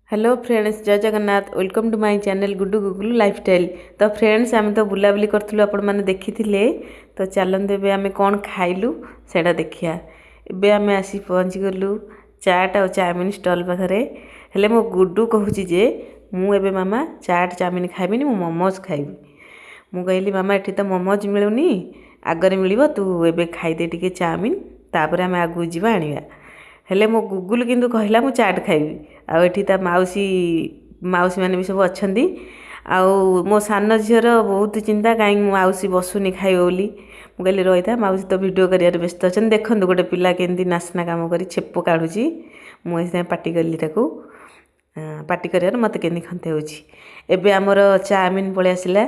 Hello friends, जय Jagannath. Welcome to my channel Guddu Gugulu lifestyle. तो friends, आम तो बुलाबुली करूँ आपण मैंने देखी तो चलते एवं आम कौन खाइलु से देखिया। एबे आम आसी पहुँची गलु चाट और चाउमिन स्टल पाखे। हेले मो गुड्डू कहूँ जे मुझे मामा चाट चाउमिन खाइबिनी, मु मोमोज खाइबी। मु कहली मामा एठी तो मोमोज मिलूनी, आगरे मिल तू एबे खाइदे टिके चाउमिन, तापर आम आगू जावा आनिबा। हेले मो गुगुल किंतु कहला मु चाट खाइबी। आ एठी ता माउसी माउसी माने भी सब अच्छंदी। आउ मो सान झीर बहुत चिंता कहीं माउसी बसुनी खाइब बोली। मु कहली रही था, माउसी तो वीडियो करियार व्यस्त अच्छा। देखो गोटे पिला केमती नासना काम कर छेप काढ़ुची। मुझे पार्टी कली ताकू पार्टी कर मत के खंते होबे। आमर चाउमिन पलि आसला।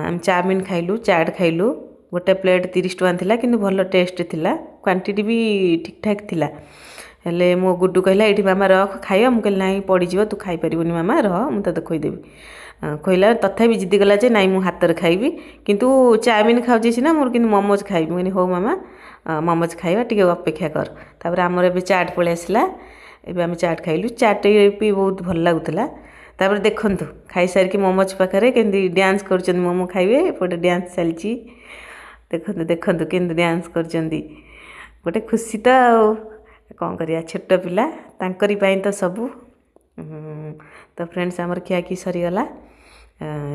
आम चाउमिन खाइलु, चाट खाइलु। गोटे प्लेट 30 टଙ୍କା थिला, किंतु भल टेस्ट थिला, क्वांटिटी भी ठीक ठाक थिला। हेले मो गुड्डू कहला एठी मामा रख खाइबा। मु कहली नहीं पड़ीज, तू खाई परिबुनी मामा, रह मु तते खोईदेवी। कहला तथापि जिद्दी कला जे नाई मु हाथ खाइबी, किंतु चाउमिन खाऊची सिना, मोर किंतु मोमोज खाइबी। मुझे हो मामा मोमोज खाइबा, टिके अपेक्षा कर। तापर आमर एबे चाट पलि आसला। एबे आम चाट खाइलु। चाट भी बहुत भल लागुला। तापर देखंतु खाई सारिकी मोमोज पाखे केमती डांस करछन। मोमो खाइबे, एपटे डांस चलची। देखंतु देखंतु केमती डांस करछंती। गोटे खुशी तो कौन करिया, छोट पिला तांकरी पाई तो सबू। तो फ्रेंड्स, आमर खियाखी सरीगला।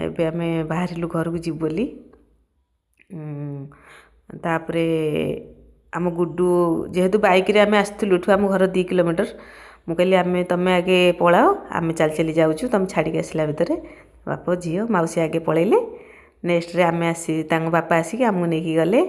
एबे आमे बाहरिलु घर को जीव बोली। तापरे आम गुड्डू जेहेतु बाइक रे आमे आसथिलु, एठू आम घर 2 किलोमीटर। मु कहली आमे तमे आगे पळाओ, आमे चल चली जाउछु, तमे छाड़ी के आसला भितरे बाप झियो माउसी आगे पळेले। नेक्स्ट रे आमे आसी तांग बापा आसी आमु नेकी गले।